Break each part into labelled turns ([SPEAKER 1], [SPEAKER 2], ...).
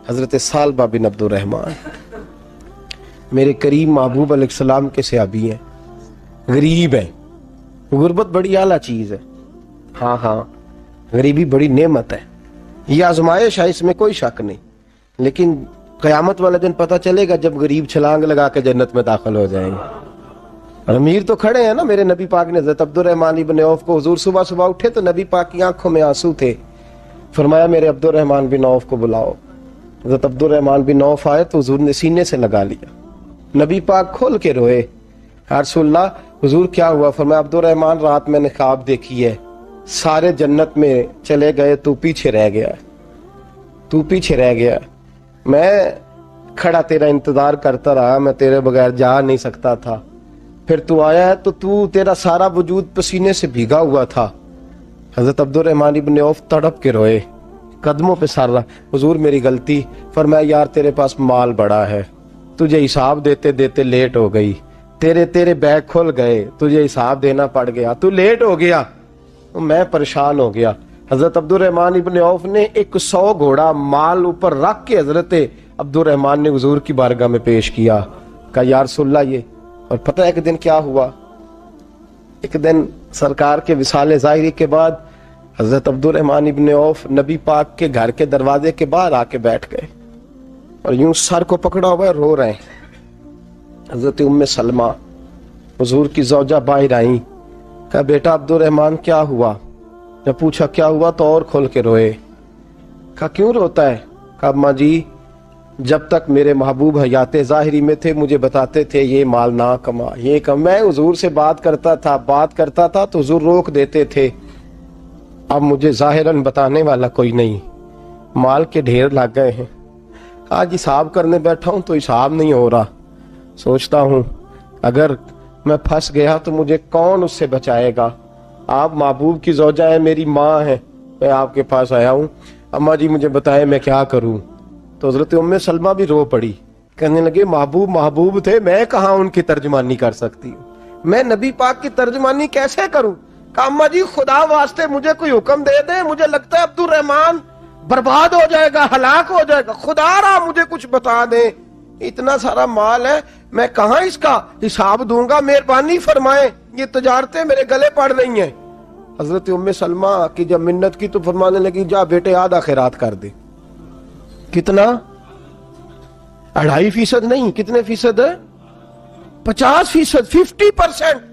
[SPEAKER 1] حضرت سالبہ بن عبد الرحمن میرے کریم محبوب علیہ السلام کے صحابی ہیں، غریب ہیں۔ غربت بڑی اعلیٰ چیز ہے، ہاں غریبی بڑی نعمت ہے، یہ آزمائش ہے، اس میں کوئی شک نہیں، لیکن قیامت والے دن پتہ چلے گا جب غریب چھلانگ لگا کے جنت میں داخل ہو جائیں گے۔ اور امیر تو کھڑے ہیں نا، میرے نبی پاک نے حضرت عبد الرحمن بن عوف کو، حضور صبح صبح اٹھے تو نبی پاک کی آنکھوں میں آنسو تھے، فرمایا میرے عبد الرحمن بن عوف کو بلاؤ۔ حضرت عبد الرحمن بن عوف آئے تو حضور نے سینے سے لگا لیا، نبی پاک کھول کے روئے، یا رسول اللہ حضور کیا ہوا؟ فرمایا عبد الرحمن رات میں نے خواب دیکھی ہے، سارے جنت میں چلے گئے، تو پیچھے رہ گیا، تو پیچھے رہ گیا، میں کھڑا تیرا انتظار کرتا رہا، میں تیرے بغیر جا نہیں سکتا تھا، پھر تو آیا ہے تو تیرا سارا وجود پسینے سے بھیگا ہوا تھا۔ حضرت عبد الرحمن بن عوف تڑپ کے روئے، قدموں پہ سر رہا، حضور میری غلطی۔ فرمایا یار تیرے پاس مال بڑا ہے، تجھے حساب دیتے دیتے لیٹ ہو گئی، تیرے بیگ کھل گئے، تجھے حساب دینا پڑ گیا، تو لیٹ ہو گیا، میں پریشان ہو گیا۔ حضرت عبد الرحمن ابن عوف نے 100 گھوڑا مال اوپر رکھ کے حضرت عبد الرحمن نے حضور کی بارگاہ میں پیش کیا، کہا یا رسول اللہ یہ۔ اور پتہ ہے ایک دن کیا ہوا؟ ایک دن سرکار کے وصال ظاہری کے بعد حضرت عبد الرحمن ابن عوف نبی پاک کے گھر کے دروازے کے باہر آ کے بیٹھ گئے اور یوں سر کو پکڑا ہوا ہے، رو رہے ہیں۔ حضرت ام سلمہ حضور کی زوجہ باہر آئیں، کہا بیٹا عبد الرحمن کیا ہوا؟ جب پوچھا کیا ہوا تو اور کھول کے روئے، کہا کیوں روتا ہے؟ کہا اماں جی جب تک میرے محبوب حیات ظاہری میں تھے مجھے بتاتے تھے یہ مال نہ کما، یہ کم، میں حضور سے بات کرتا تھا تو حضور روک دیتے تھے، اب مجھے ظاہراً بتانے والا کوئی نہیں، مال کے ڈھیر لگ گئے ہیں، آج حساب کرنے بیٹھا ہوں تو حساب نہیں ہو رہا، سوچتا ہوں اگر میں پھنس گیا تو مجھے کون اس سے بچائے گا؟ آپ محبوب کی زوجہ ہیں، میری ماں ہے، میں آپ کے پاس آیا ہوں، اماں جی مجھے بتائیں میں کیا کروں؟ تو حضرت ام سلمہ بھی رو پڑی، کہنے لگے محبوب تھے، میں کہاں ان کی ترجمانی کر سکتی ہوں، میں نبی پاک کی ترجمانی کیسے کروں؟ کہا اماں جی خدا واسطے مجھے کوئی حکم دے دیں، مجھے لگتا ہے عبد الرحمن برباد ہو جائے گا، ہلاک ہو جائے گا، خدا را مجھے کچھ بتا دیں، اتنا سارا مال ہے میں کہاں اس کا حساب دوں گا، مہربانی فرمائیں، یہ تجارتیں میرے گلے پڑ رہی ہیں۔ حضرت ام سلمہ کی جب منت کی تو فرمانے لگی جا بیٹے آدھا خیرات کر دے۔ کتنا؟ 2.5% نہیں، کتنے فیصد ہے؟ 50%، 50%۔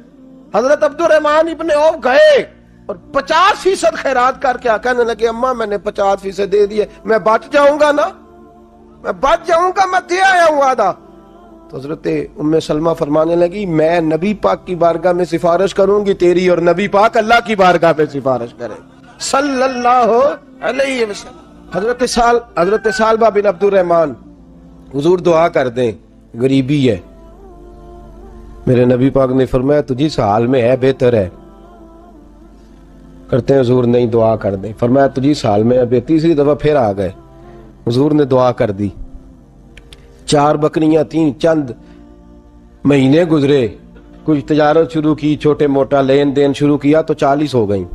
[SPEAKER 1] حضرت عبد الرحمن ابن عوف گئے اور 50% خیرات کر کے کہنے لگے اماں میں نے 50% دے دیے، میں بچ جاؤں گا نا، میں بچ جاؤں گا، میں دے آیا ہوں آدھا۔ تو حضرت ام سلمہ فرمانے لگی میں نبی پاک کی بارگاہ میں سفارش کروں گی تیری، اور نبی پاک اللہ کی بارگاہ میں سفارش کرے صلی اللہ علیہ وسلم۔ حضرت سالبہ بن عبد الرحمن حضور دعا کر دیں، غریبی ہے، میرے نبی پاک نے فرمایا تجھی اس حال میں ہے بہتر ہے، کرتے ہیں حضور نہیں دعا کر دیں، فرمایا تجھی اس حال میں ہے، تیسری دفعہ پھر آ گئے، حضور نے دعا کر دی، 4 بکریاں تھیں، چند مہینے گزرے، کچھ تجارت شروع کی، چھوٹے موٹا لین دین شروع کیا تو 40 ہو گئیں،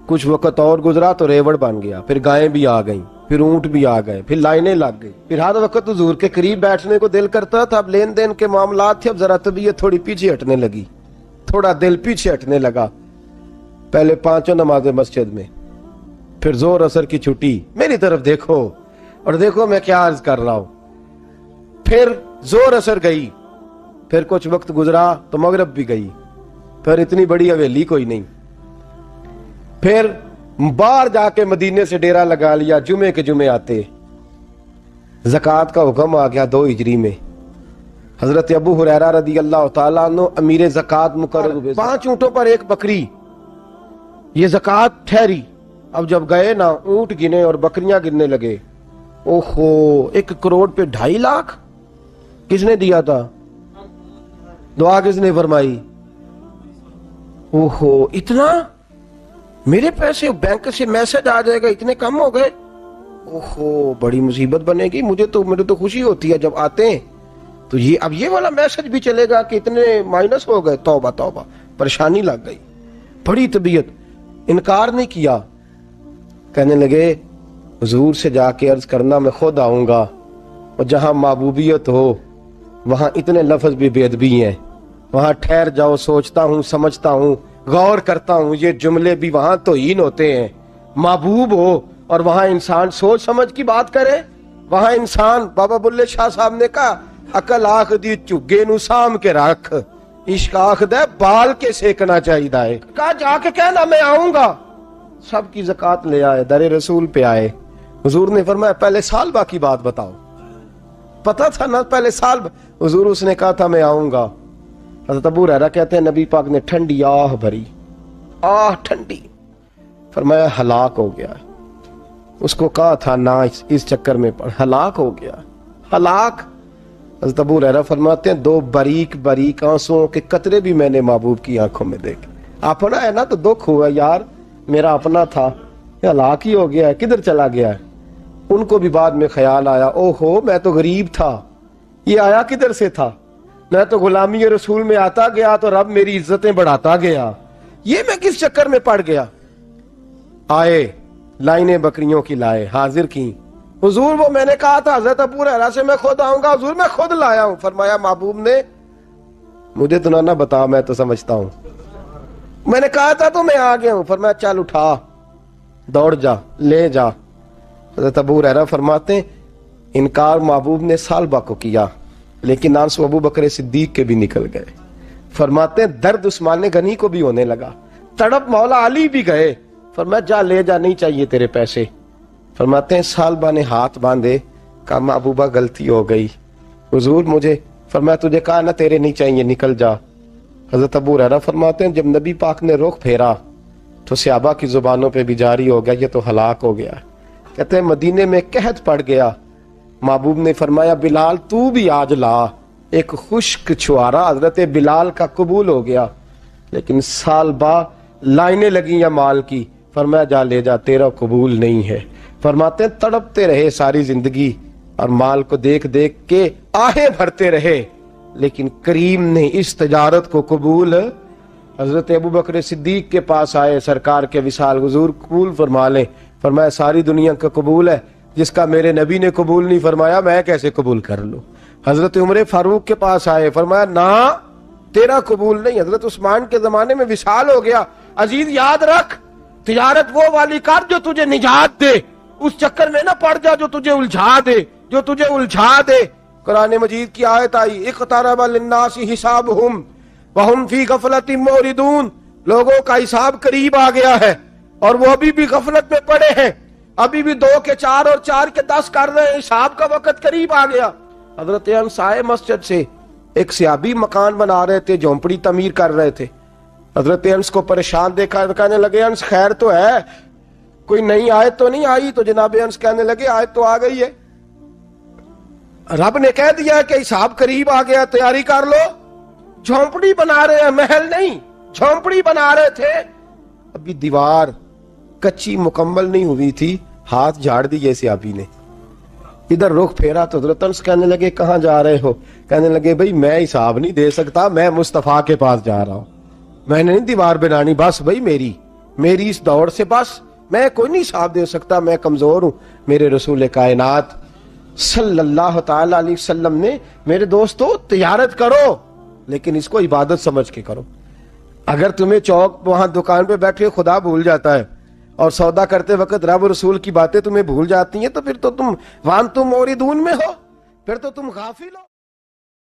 [SPEAKER 1] کچھ وقت اور گزرا تو ریوڑ بن گیا، پھر گائیں بھی آ گئیں، پھر اونٹ بھی آ گئے، پھر لائنیں لگ گئی، پھر ہر وقت حضور کے قریب بیٹھنے کو دل کرتا تھا، اب لین دین کے معاملات تھے، اب ذرا طبیعت تھوڑی پیچھے ہٹنے لگی، تھوڑا دل پیچھے ہٹنے لگا، پہلے 5 نمازیں مسجد میں، پھر زور اثر کی چھٹی، میری طرف دیکھو اور دیکھو میں کیا عرض کر رہا ہوں، پھر زور اثر گئی، پھر کچھ وقت گزرا تو مغرب بھی گئی، پھر اتنی بڑی حویلی کوئی نہیں، پھر باہر جا کے مدینے سے ڈیرا لگا لیا، جمعے کے جمعے آتے، زکوٰۃ کا حکم آ گیا 2 ہجری میں، حضرت ابو ہریرہ رضی اللہ تعالیٰ عنہ امیر زکوٰۃ مقرر ہوئے، 5 اونٹوں پر 1 بکری، یہ زکوٰۃ ٹھہری۔ اب جب گئے نا اونٹ گنے اور بکریاں گننے لگے، اوہو 1 کروڑ پہ 2.5 لاکھ، کس نے دیا تھا؟ دعا کس نے فرمائی؟ اوہو اتنا، میرے پیسے بینک سے میسج آ جائے گا اتنے کم ہو گئے، اوہو بڑی مصیبت بنے گی، مجھے تو خوشی ہوتی ہے جب آتے ہیں تو اب یہ والا میسج بھی چلے گا کہ اتنے مائنس ہو گئے، توبہ توبہ، پریشانی لگ گئی، بڑی طبیعت، انکار نہیں کیا، کہنے لگے حضور سے جا کے عرض کرنا میں خود آؤں گا، اور جہاں محبوبیت ہو وہاں اتنے لفظ بھی بے ادبی ہیں، وہاں ٹھہر جاؤ، سوچتا ہوں، سمجھتا ہوں، غور کرتا ہوں، یہ جملے بھی وہاں توہین ہوتے ہیں۔ محبوب ہو اور وہاں انسان سوچ سمجھ کی بات کرے، وہاں انسان، بابا بلے شاہ صاحب نے کہا عقل آخ دی چگے نو سام کے رکھ، عشق آخ دے بال کے سیکنا چاہیے ہے۔ کہا جا کے کہنا میں آؤں گا۔ سب کی زکوٰۃ لے آئے، در رسول پہ آئے، حضور نے فرمایا پہلے سالبہ کی بات بتاؤ۔ پتہ تھا نا پہلے سال، حضور اس نے کہا تھا میں آؤں گا۔ حضرت ابو ہریرہ کہتے ہیں نبی پاک نے ٹھنڈی آہ بھری، آہ ٹھنڈی، فرمایا ہلاک ہو گیا۔ اس کو کہا تھا نہ اس چکر میں پڑ، ہلاک ہو گیا، ہلاک۔ حضرت ابو ہریرہ فرماتے ہیں دو باریک باریک آنسوؤں کے قطرے بھی میں نے محبوب کی آنکھوں میں دیکھے۔ اپنا ہے نا تو دکھ ہوا، یار میرا اپنا تھا، ہلاک ہی ہو گیا ہے، کدھر چلا گیا ہے۔ ان کو بھی بعد میں خیال آیا، او ہو میں تو غریب تھا، یہ آیا کدھر سے تھا، میں تو غلامی رسول میں آتا گیا تو رب میری عزتیں بڑھاتا گیا، یہ میں کس چکر میں پڑ گیا۔ آئے لائنیں بکریوں کی لائے، حاضر کی، حضور وہ میں نے کہا تھا حضرت ابو ہریرہ سے میں خود آؤں گا، حضور میں خود لایا ہوں۔ فرمایا محبوب نے مجھے تو نہ بتا، میں تو سمجھتا ہوں، میں نے کہا تھا تو میں آ گیا ہوں۔ فرمایا چل اٹھا، دوڑ جا، لے جا۔ حضرت ابو ہریرہ فرماتے ہیں انکار محبوب نے سالبہ کو کیا، لیکن آنسو ابو بکر صدیق کے بھی نکل گئے۔ فرماتے ہیں درد عثمان غنی کو بھی ہونے لگا، تڑپ مولا علی بھی گئے۔ فرمایا جا لے جا، نہیں چاہیے تیرے پیسے۔ فرماتے ہیں سالبہ نے ہاتھ باندھے، کہا محبوبہ غلطی ہو گئی، حضور مجھے، فرمایا تجھے کہا نا تیرے نہیں چاہیے، نکل جا۔ حضرت ابو ہریرہ فرماتے ہیں جب نبی پاک نے رخ پھیرا تو صحابہ کی زبانوں پہ بھی جاری ہو گیا یہ تو ہلاک ہو گیا۔ کہتے ہیں مدینے میں قحط پڑ گیا، محبوب نے فرمایا بلال تو بھی آج لا، ایک خشک چھوارا حضرت بلال کا قبول ہو گیا۔ لیکن سالبہ لائنیں لگی یا مال کی، فرمایا جا لے جا، تیرا قبول نہیں ہے۔ فرماتے ہیں تڑپتے رہے ساری زندگی اور مال کو دیکھ دیکھ کے آہیں بھرتے رہے، لیکن کریم نے اس تجارت کو قبول۔ حضرت ابو بکر صدیق کے پاس آئے، سرکار کے وصال، حضور قبول فرما لیں۔ فرمایا ساری دنیا کا قبول ہے، جس کا میرے نبی نے قبول نہیں فرمایا میں کیسے قبول کر لوں۔ حضرت عمر فاروق کے پاس آئے، فرمایا نہ تیرا قبول نہیں۔ حضرت عثمان کے زمانے میں وصال ہو گیا۔ عزیز یاد رکھ، تجارت وہ والی کر جو تجھے نجات دے، اس چکر میں نہ پڑ جا جو تجھے الجھا دے، جو تجھے الجھا دے۔ قرآن مجید کی آیت آئی اقترب للناس حسابہم وہم فی غفلۃ معرضون، لوگوں کا حساب قریب آ گیا ہے اور وہ ابھی بھی غفلت میں پڑے ہیں، ابھی بھی 2 کے 4 اور 4 کے 10 کر رہے ہیں، حساب کا وقت قریب آ گیا۔ حضرت انس آئے مسجد سے، ایک صحابی مکان بنا رہے تھے، جھونپڑی تعمیر کر رہے تھے۔ حضرت انس کو پریشان دیکھا، کہنے لگے انس خیر تو ہے، کوئی نئی آیت تو نہیں آئی؟ تو جناب انس کہنے لگے آیت تو آ گئی ہے، رب نے کہہ دیا کہ حساب قریب آ گیا، تیاری کر لو۔ جھونپڑی بنا رہے ہیں، محل نہیں، جھونپڑی بنا رہے تھے، ابھی دیوار کچی مکمل نہیں ہوئی تھی، ہاتھ جھاڑ دیے صحابی نے، ادھر رخ پھیرا تو حضرت انس کہنے لگے کہاں جا رہے ہو؟ کہنے لگے بھائی میں حساب نہیں دے سکتا، میں مصطفیٰ کے پاس جا رہا ہوں، میں نے نہیں دیوار بنانی، بس بھائی میری اس دوڑ سے بس میں کوئی نہیں حساب دے سکتا، میں کمزور ہوں۔ میرے رسول کائنات صلی اللہ تعالی علیہ وسلم نے، میرے دوستو تجارت کرو لیکن اس کو عبادت سمجھ کے کرو۔ اگر تمہیں چوک وہاں دکان پہ بیٹھے خدا بھول جاتا ہے اور سودا کرتے وقت رب رسول کی باتیں تمہیں بھول جاتی ہیں، تو پھر تو تم وانتم موردون میں ہو، پھر تو تم غافل ہو۔